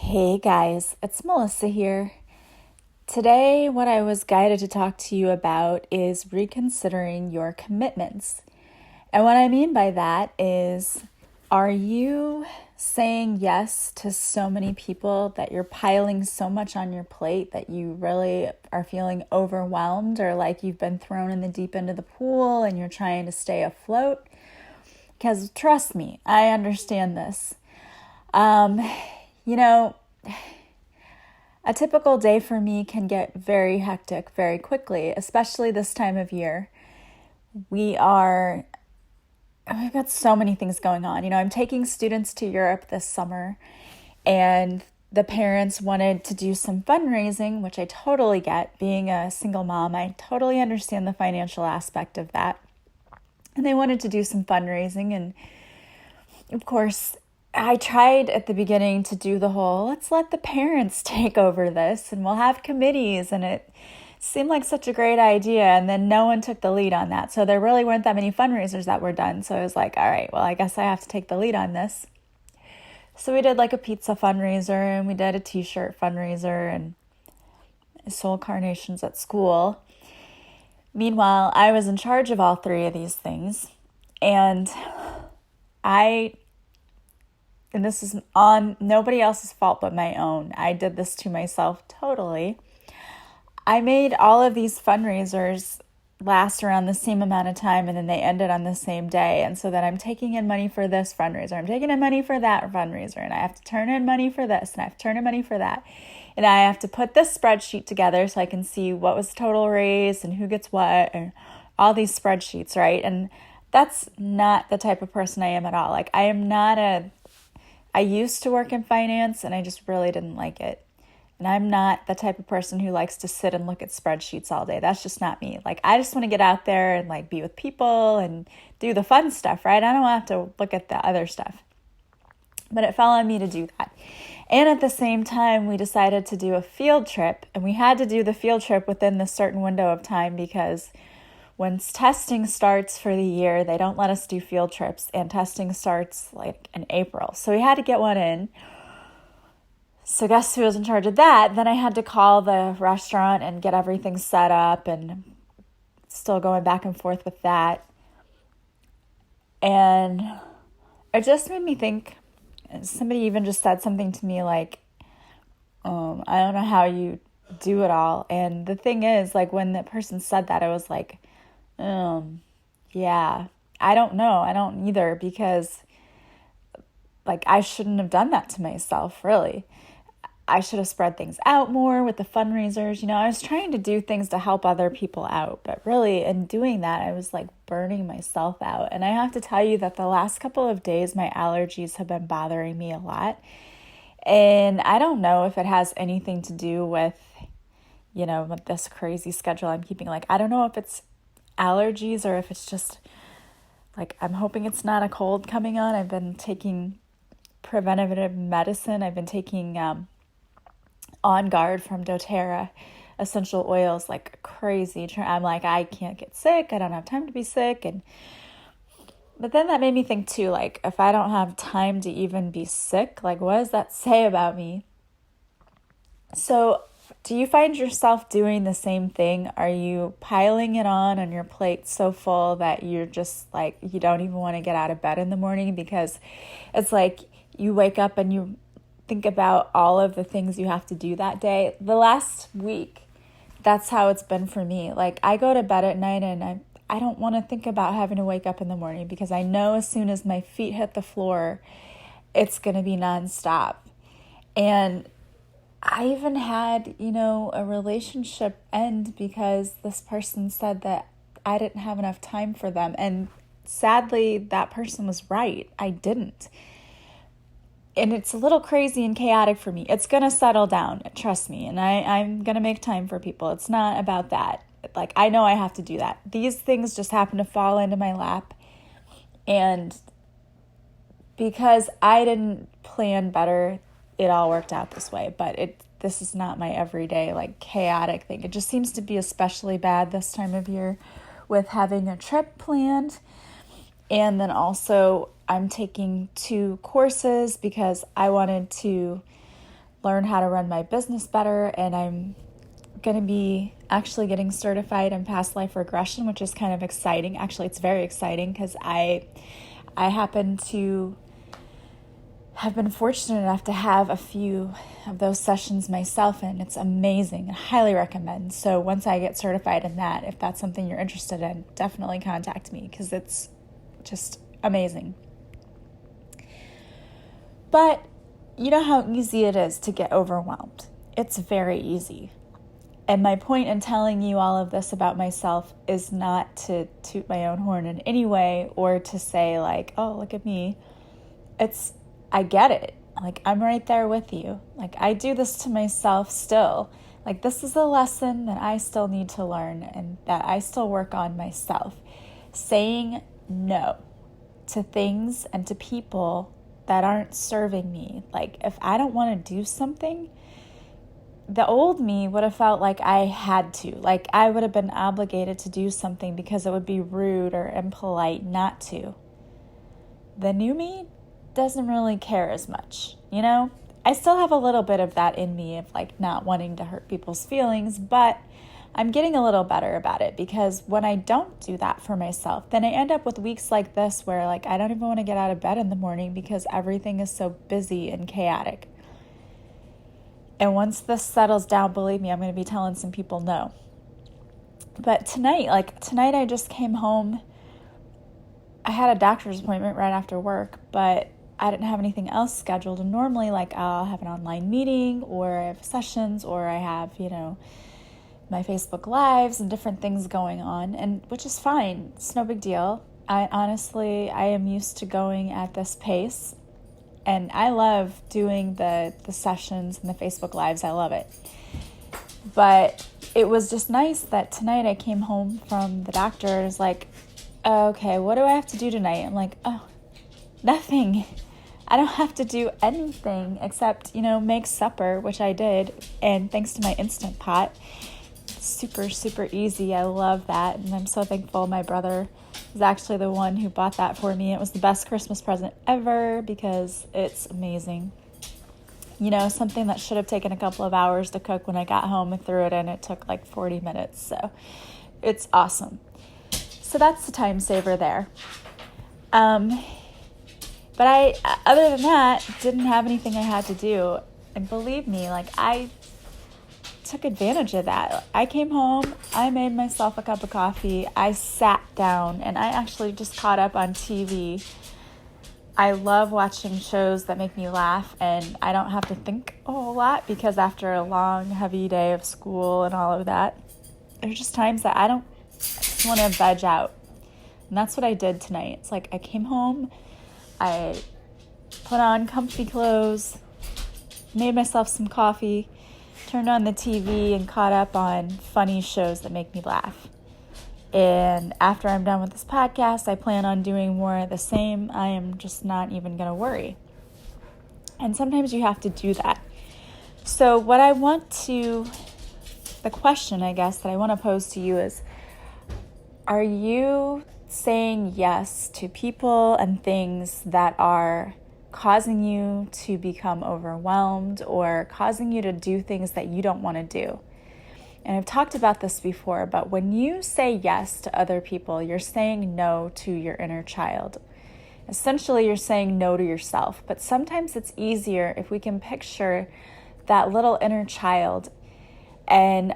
Hey guys, it's Melissa here. Today, what I was guided to talk to you about is reconsidering your commitments. And what I mean by that is, are you saying yes to so many people that you're piling so much on your plate that you really are feeling overwhelmed or like you've been thrown in the deep end of the pool and you're trying to stay afloat? Because trust me, I understand this. Um, you know, a typical day for me can get very hectic very quickly, especially this time of year. We've got so many things going on. I'm taking students to Europe this summer, and the parents wanted to do some fundraising, which I totally get. Being a single mom, I totally understand the financial aspect of that. And they wanted to do some fundraising, and of course, I tried at the beginning to do the whole, let's let the parents take over this and we'll have committees. And it seemed like such a great idea. And then no one took the lead on that. So there really weren't that many fundraisers that were done. So I was like, all right, well, I guess I have to take the lead on this. So we did like a pizza fundraiser and we did a t-shirt fundraiser and sold carnations at school. Meanwhile, I was in charge of all three of these things. And this is on nobody else's fault but my own. I did this to myself totally. I made all of these fundraisers last around the same amount of time and then they ended on the same day. And so then I'm taking in money for this fundraiser. I'm taking in money for that fundraiser. And I have to turn in money for this and I have to turn in money for that. And I have to put this spreadsheet together so I can see what was the total raise and who gets what and all these spreadsheets, right? And that's not the type of person I am at all. Like I used to work in finance and I just really didn't like it. And I'm not the type of person who likes to sit and look at spreadsheets all day. That's just not me. Like I just want to get out there and like be with people and do the fun stuff, right? I don't have to look at the other stuff. But it fell on me to do that. And at the same time, we decided to do a field trip. And we had to do the field trip within this certain window of time because when testing starts for the year, they don't let us do field trips, and testing starts like in April. So we had to get one in. So guess who was in charge of that? Then I had to call the restaurant and get everything set up and still going back and forth with that. And it just made me think, somebody even just said something to me like, I don't know how you do it all. And the thing is, like when the person said that, I was like, yeah, I don't know. I don't either because like I shouldn't have done that to myself, really. I should have spread things out more with the fundraisers. I was trying to do things to help other people out, but really in doing that, I was like burning myself out. And I have to tell you that the last couple of days, my allergies have been bothering me a lot. And I don't know if it has anything to do with, with this crazy schedule I'm keeping. Like, I don't know if it's allergies or if it's just like I'm hoping it's not a cold coming on. I've been taking preventative medicine. I've been taking On Guard from doTERRA essential oils like crazy. I'm like, I can't get sick. I don't have time to be sick. But then that made me think too, like if I don't have time to even be sick, like what does that say about me? So do you find yourself doing the same thing? Are you piling it on your plate so full that you're just like, you don't even want to get out of bed in the morning because it's like you wake up and you think about all of the things you have to do that day? The last week, that's how it's been for me. Like I go to bed at night and I don't want to think about having to wake up in the morning because I know as soon as my feet hit the floor, it's going to be nonstop. And I even had, a relationship end because this person said that I didn't have enough time for them. And sadly, that person was right. I didn't. And it's a little crazy and chaotic for me. It's going to settle down, trust me. And I'm going to make time for people. It's not about that. Like, I know I have to do that. These things just happen to fall into my lap. And because I didn't plan better, it all worked out this way. But this is not my everyday, like, chaotic thing. It just seems to be especially bad this time of year with having a trip planned. And then also I'm taking 2 courses because I wanted to learn how to run my business better, and I'm going to be actually getting certified in past life regression, which is kind of exciting. Actually, it's very exciting because I happen to have been fortunate enough to have a few of those sessions myself, and it's amazing. I highly recommend. So once I get certified in that, if that's something you're interested in, definitely contact me because it's just amazing. But you know how easy it is to get overwhelmed. It's very easy. And my point in telling you all of this about myself is not to toot my own horn in any way or to say like, oh, look at me. I get it. Like, I'm right there with you. Like, I do this to myself still. Like, this is a lesson that I still need to learn and that I still work on myself. Saying no to things and to people that aren't serving me. Like, if I don't want to do something, the old me would have felt like I had to. Like, I would have been obligated to do something because it would be rude or impolite not to. The new me doesn't really care as much, you know? I still have a little bit of that in me of like not wanting to hurt people's feelings, but I'm getting a little better about it because when I don't do that for myself, then I end up with weeks like this where like I don't even want to get out of bed in the morning because everything is so busy and chaotic. And once this settles down, believe me, I'm going to be telling some people no. But tonight I just came home. I had a doctor's appointment right after work, but I didn't have anything else scheduled. And normally, like, I'll have an online meeting or I have sessions or I have, my Facebook Lives and different things going on, and which is fine. It's no big deal. I am used to going at this pace, and I love doing the sessions and the Facebook Lives. I love it. But it was just nice that tonight I came home from the doctor and was like, okay, what do I have to do tonight? I'm like, oh, nothing. I don't have to do anything except, make supper, which I did. And thanks to my Instant Pot, super, super easy. I love that. And I'm so thankful my brother is actually the one who bought that for me. It was the best Christmas present ever because it's amazing. Something that should have taken a couple of hours to cook when I got home and threw it in. It took like 40 minutes. So it's awesome. So that's the time saver there. But I, other than that, didn't have anything I had to do. And believe me, like, I took advantage of that. I came home, I made myself a cup of coffee, I sat down, and I actually just caught up on TV. I love watching shows that make me laugh, and I don't have to think a whole lot because after a long, heavy day of school and all of that, there's just times that I just want to veg out. And that's what I did tonight. It's like I came home, I put on comfy clothes, made myself some coffee, turned on the TV, and caught up on funny shows that make me laugh. And after I'm done with this podcast, I plan on doing more of the same. I am just not even going to worry. And sometimes you have to do that. So the question, I guess, that I want to pose to you is, are you saying yes to people and things that are causing you to become overwhelmed or causing you to do things that you don't want to do? And I've talked about this before, but when you say yes to other people, you're saying no to your inner child. Essentially, you're saying no to yourself. But sometimes it's easier if we can picture that little inner child. And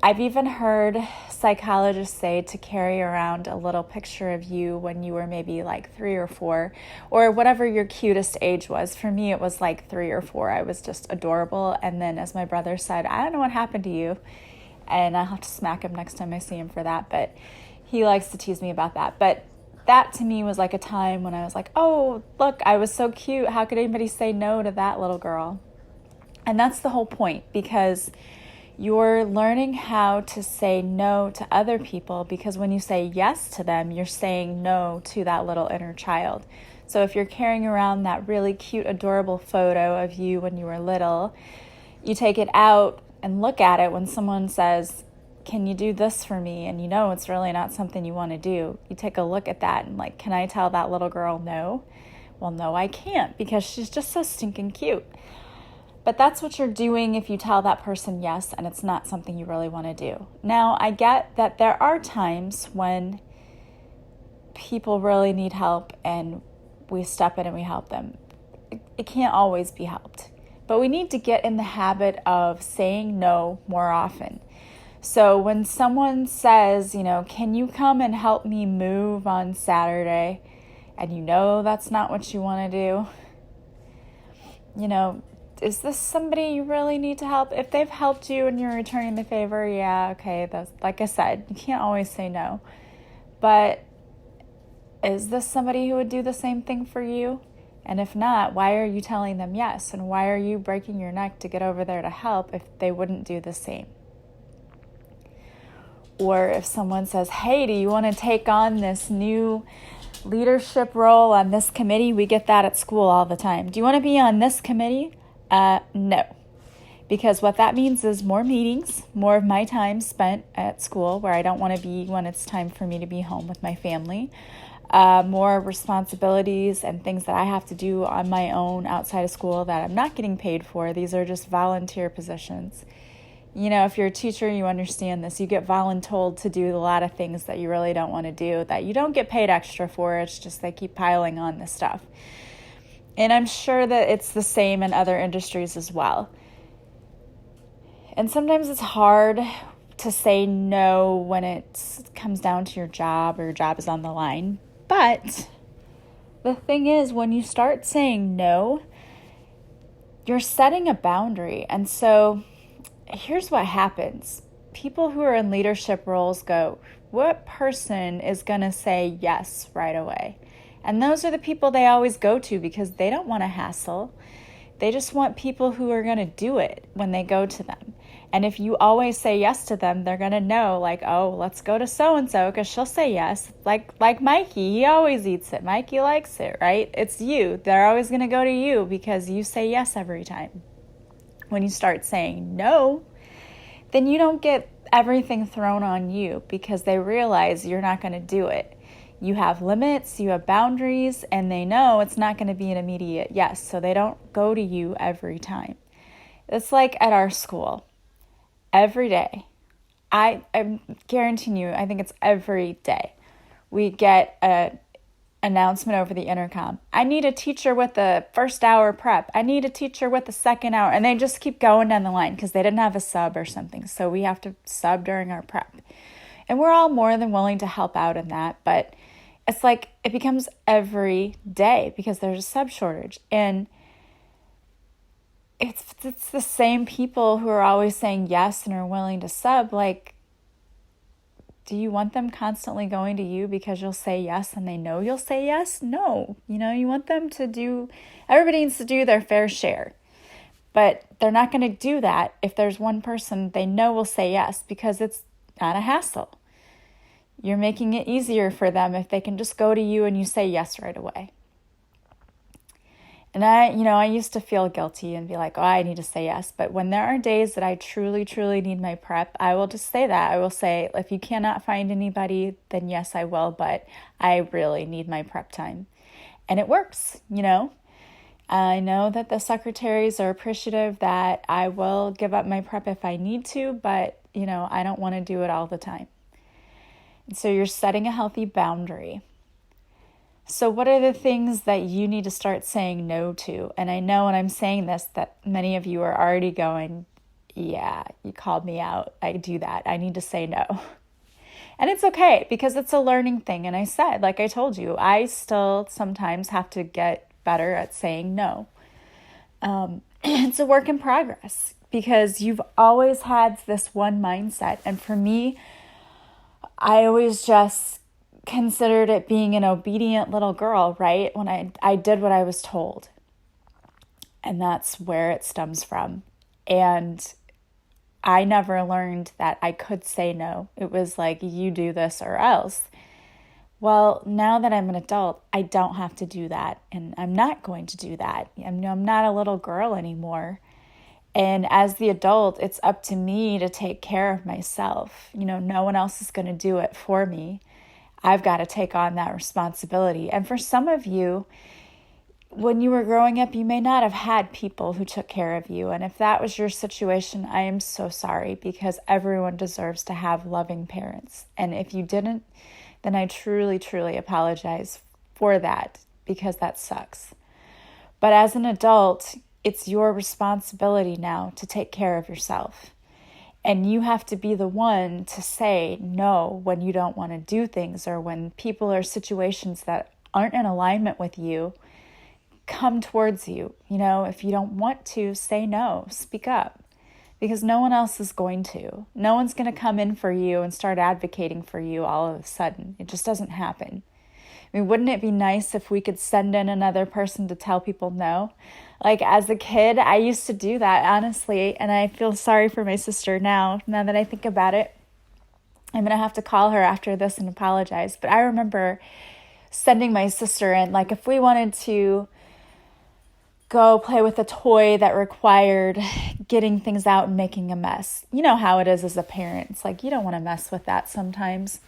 I've even heard psychologists say to carry around a little picture of you when you were maybe like 3 or 4, or whatever your cutest age was. For me, it was like 3 or 4. I was just adorable. And then as my brother said, I don't know what happened to you. And I'll have to smack him next time I see him for that. But he likes to tease me about that. But that to me was like a time when I was like, oh, look, I was so cute. How could anybody say no to that little girl? And that's the whole point, because you're learning how to say no to other people, because when you say yes to them, you're saying no to that little inner child. So if you're carrying around that really cute, adorable photo of you when you were little, you take it out and look at it when someone says, can you do this for me? And it's really not something you want to do. You take a look at that and like, can I tell that little girl no? Well, no, I can't, because she's just so stinking cute. But that's what you're doing if you tell that person yes and it's not something you really want to do. Now, I get that there are times when people really need help and we step in and we help them. It can't always be helped. But we need to get in the habit of saying no more often. So when someone says, can you come and help me move on Saturday? And that's not what you want to do. Is this somebody you really need to help? If they've helped you and you're returning the favor, yeah, okay. That's, like I said, you can't always say no. But is this somebody who would do the same thing for you? And if not, why are you telling them yes? And why are you breaking your neck to get over there to help if they wouldn't do the same? Or if someone says, hey, do you want to take on this new leadership role on this committee? We get that at school all the time. Do you want to be on this committee? No. Because what that means is more meetings, more of my time spent at school where I don't want to be when it's time for me to be home with my family. More responsibilities and things that I have to do on my own outside of school that I'm not getting paid for. These are just volunteer positions. If you're a teacher, you understand this. You get voluntold to do a lot of things that you really don't want to do, that you don't get paid extra for. It's just they keep piling on this stuff. And I'm sure that it's the same in other industries as well. And sometimes it's hard to say no when it comes down to your job or your job is on the line. But the thing is, when you start saying no, you're setting a boundary. And so here's what happens. People who are in leadership roles go, what person is going to say yes right away? And those are the people they always go to because they don't want to hassle. They just want people who are going to do it when they go to them. And if you always say yes to them, they're going to know, like, oh, let's go to so-and-so because she'll say yes. Like Mikey, he always eats it. Mikey likes it, right? It's you. They're always going to go to you because you say yes every time. When you start saying no, then you don't get everything thrown on you because they realize you're not going to do it. You have limits, you have boundaries, and they know it's not going to be an immediate yes, so they don't go to you every time. It's like at our school. Every day, I'm guaranteeing you, I think it's every day, we get an announcement over the intercom. I need a teacher with the first hour prep. I need a teacher with the second hour. And they just keep going down the line because they didn't have a sub or something. So we have to sub during our prep. And we're all more than willing to help out in that. But it's like it becomes every day because there's a sub shortage. And it's the same people who are always saying yes and are willing to sub. Like, do you want them constantly going to you because you'll say yes and they know you'll say yes? No. You want them to do, everybody needs to do their fair share. But they're not going to do that if there's one person they know will say yes because it's not a hassle. You're making it easier for them if they can just go to you and you say yes right away. And I used to feel guilty and be like, oh, I need to say yes. But when there are days that I truly, truly need my prep, I will just say that. I will say, if you cannot find anybody, then yes, I will. But I really need my prep time. And it works, I know that the secretaries are appreciative that I will give up my prep if I need to, but, I don't want to do it all the time. And so you're setting a healthy boundary. So what are the things that you need to start saying no to? And I know when I'm saying this that many of you are already going, yeah, you called me out. I do that. I need to say no. And it's okay because it's a learning thing. And I said, like I told you, I still sometimes have to get better at saying no. It's a work in progress because you've always had this one mindset. And for me, I always just considered it being an obedient little girl, right? When I did what I was told. And that's where it stems from. And I never learned that I could say no. It was like, you do this or else. Well, now that I'm an adult, I don't have to do that. And I'm not going to do that. I'm not a little girl anymore. And as the adult, it's up to me to take care of myself. No one else is going to do it for me. I've got to take on that responsibility. And for some of you, when you were growing up, you may not have had people who took care of you. And if that was your situation, I am so sorry, because everyone deserves to have loving parents. And if you didn't, then I truly, truly apologize for that, because that sucks. But as an adult, it's your responsibility now to take care of yourself. And you have to be the one to say no when you don't want to do things, or when people or situations that aren't in alignment with you come towards you. If you don't want to, say no, speak up, because no one else is going to. No one's going to come in for you and start advocating for you all of a sudden. It just doesn't happen. I mean, wouldn't it be nice if we could send in another person to tell people no? Like, as a kid, I used to do that, honestly, and I feel sorry for my sister now that I think about it. I'm going to have to call her after this and apologize. But I remember sending my sister in, like, if we wanted to go play with a toy that required getting things out and making a mess. You know how it is as a parent. It's like, you don't want to mess with that sometimes.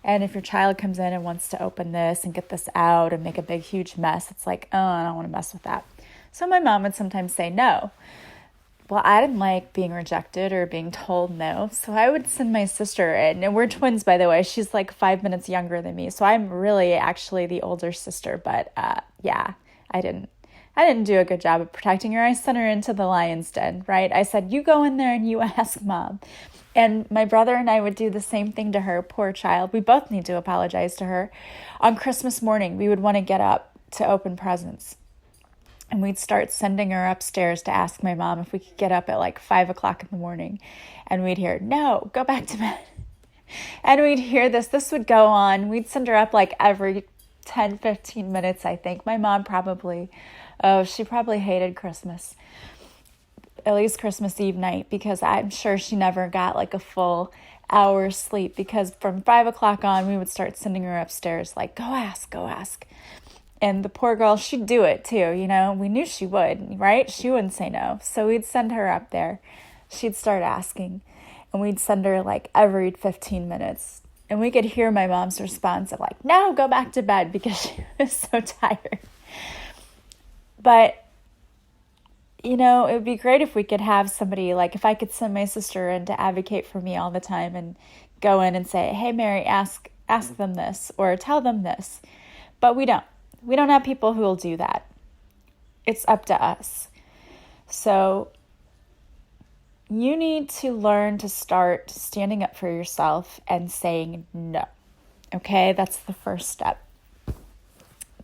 And if your child comes in and wants to open this and get this out and make a big, huge mess, it's like, oh, I don't want to mess with that. So my mom would sometimes say no. Well, I didn't like being rejected or being told no. So I would send my sister in. And we're twins, by the way. She's like 5 minutes younger than me. So I'm really actually the older sister. But yeah, I didn't do a good job of protecting her. I sent her into the lion's den, right? I said, you go in there and you ask mom. And my brother and I would do the same thing to her, poor child. We both need to apologize to her. On Christmas morning, we would want to get up to open presents. And we'd start sending her upstairs to ask my mom if we could get up at like 5 o'clock in the morning. And we'd hear, no, go back to bed. And we'd hear this. This would go on. We'd send her up like every 10, 15 minutes, I think. My mom she probably hated Christmas. At least Christmas Eve night, because I'm sure she never got like a full hour's sleep, because from 5 o'clock on, we would start sending her upstairs like, go ask. And the poor girl, she'd do it too, we knew she would, right? She wouldn't say no. So we'd send her up there. She'd start asking, and we'd send her like every 15 minutes. And we could hear my mom's response of like, no, go back to bed, because she was so tired. But it would be great if we could have somebody, like if I could send my sister in to advocate for me all the time and go in and say, hey, Mary, ask them this or tell them this. But we don't. We don't have people who will do that. It's up to us. So you need to learn to start standing up for yourself and saying no. Okay, that's the first step.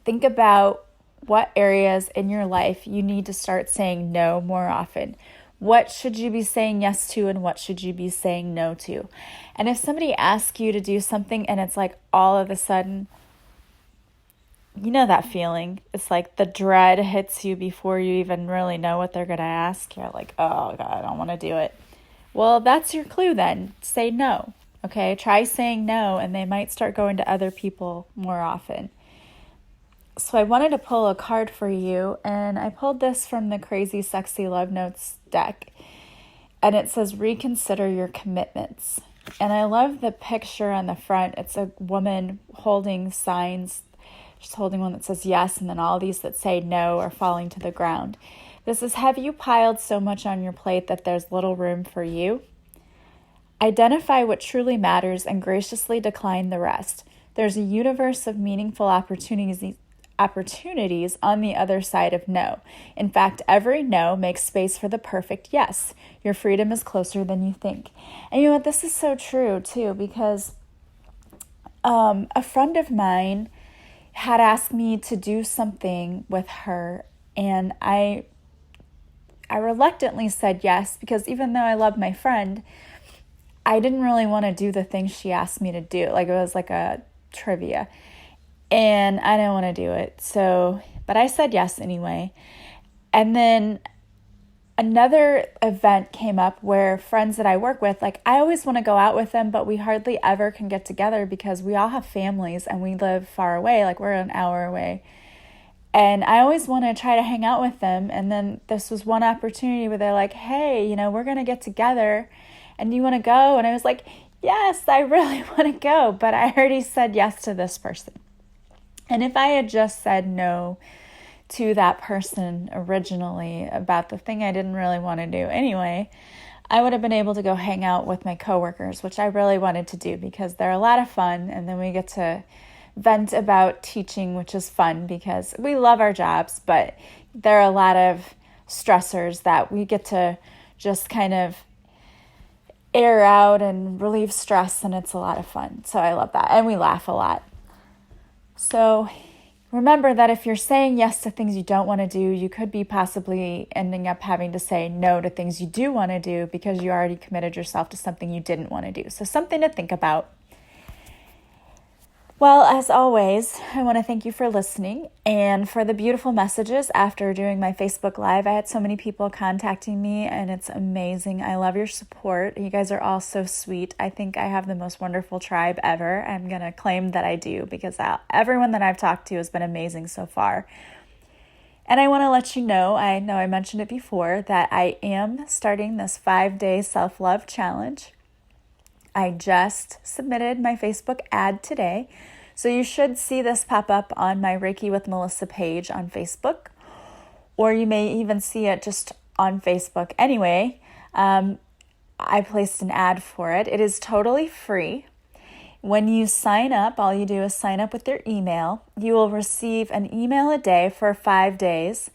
Think about what areas in your life you need to start saying no more often. What should you be saying yes to, and what should you be saying no to? And if somebody asks you to do something and it's like all of a sudden, you know that feeling. It's like the dread hits you before you even really know what they're going to ask. You're like, oh God, I don't want to do it. Well, that's your clue then. Say no. Okay, try saying no, and they might start going to other people more often. So I wanted to pull a card for you, and I pulled this from the Crazy Sexy Love Notes deck, and it says, reconsider your commitments. And I love the picture on the front. It's a woman holding signs. She's holding one that says yes, and then all these that say no are falling to the ground. This is, have you piled so much on your plate that there's little room for you? Identify what truly matters and graciously decline the rest. There's a universe of meaningful opportunities on the other side of no. In fact, every no makes space for the perfect yes. Your freedom is closer than you think. And you know what? This is so true too, because a friend of mine had asked me to do something with her, and I reluctantly said yes, because even though I love my friend, I didn't really want to do the thing she asked me to do. Like, it was like a trivia. And I didn't want to do it. So, but I said yes anyway. And then another event came up where friends that I work with, like, I always want to go out with them, but we hardly ever can get together because we all have families and we live far away. Like, we're an hour away. And I always want to try to hang out with them. And then this was one opportunity where they're like, hey, we're going to get together and you want to go? And I was like, yes, I really want to go. But I already said yes to this person. And if I had just said no to that person originally about the thing I didn't really want to do anyway, I would have been able to go hang out with my coworkers, which I really wanted to do because they're a lot of fun. And then we get to vent about teaching, which is fun because we love our jobs, but there are a lot of stressors that we get to just kind of air out and relieve stress, and it's a lot of fun. So I love that. And we laugh a lot. So remember that if you're saying yes to things you don't want to do, you could be possibly ending up having to say no to things you do want to do because you already committed yourself to something you didn't want to do. So something to think about. Well, as always, I want to thank you for listening and for the beautiful messages after doing my Facebook Live. I had so many people contacting me, and it's amazing. I love your support. You guys are all so sweet. I think I have the most wonderful tribe ever. I'm going to claim that I do because everyone that I've talked to has been amazing so far. And I want to let you know I mentioned it before, that I am starting this 5-day self-love challenge. I just submitted my Facebook ad today, so you should see this pop up on my Reiki with Melissa page on Facebook, or you may even see it just on Facebook. Anyway, I placed an ad for it. It is totally free. When you sign up, all you do is sign up with your email. You will receive an email a day for 5 days,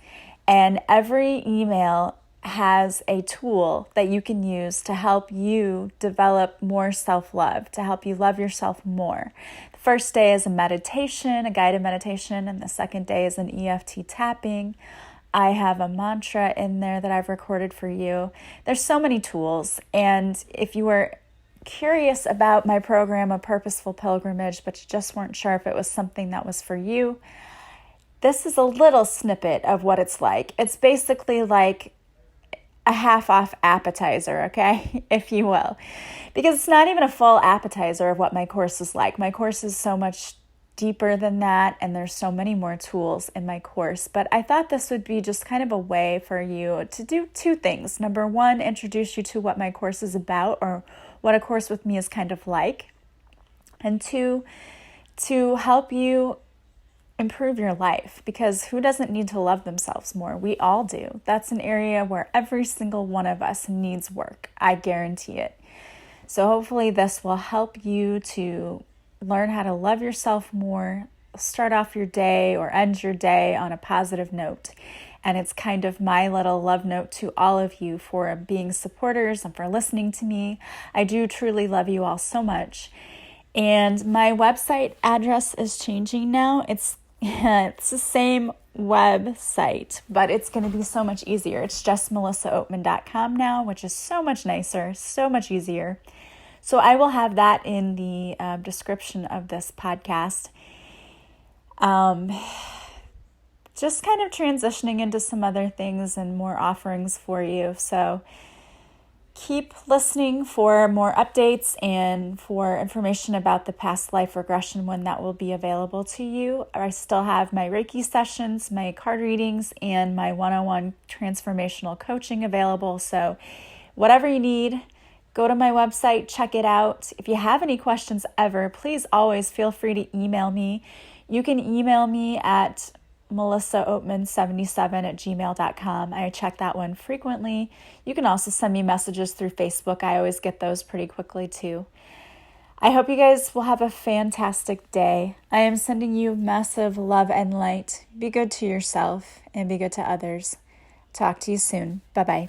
and every email has a tool that you can use to help you develop more self-love, to help you love yourself more. The first day is a meditation, a guided meditation, and the second day is an EFT tapping. I have a mantra in there that I've recorded for you. There's so many tools, and if you were curious about my program, A Purposeful Pilgrimage, but you just weren't sure if it was something that was for you, this is a little snippet of what it's like. It's basically like a half-off appetizer, okay, if you will, because it's not even a full appetizer of what my course is like. My course is so much deeper than that, and there's so many more tools in my course, but I thought this would be just kind of a way for you to do two things. Number one, introduce you to what my course is about, or what a course with me is kind of like, and two, to help you improve your life, because who doesn't need to love themselves more? We all do. That's an area where every single one of us needs work. I guarantee it. So hopefully this will help you to learn how to love yourself more, start off your day or end your day on a positive note. And it's kind of my little love note to all of you for being supporters and for listening to me. I do truly love you all so much. And my website address is changing now. It's the same website, but it's going to be so much easier. It's just melissaoatman.com now, which is so much nicer, so much easier. So I will have that in the description of this podcast. Just kind of transitioning into some other things and more offerings for you. So keep listening for more updates and for information about the past life regression when that will be available to you. I still have my Reiki sessions, my card readings, and my one-on-one transformational coaching available. So whatever you need, go to my website, check it out. If you have any questions ever, please always feel free to email me. You can email me at melissaoatman77@gmail.com. I check that one frequently. You can also send me messages through Facebook. I always get those pretty quickly too. I hope you guys will have a fantastic day. I am sending you massive love and light. Be good to yourself and be good to others. Talk to you soon. Bye-bye.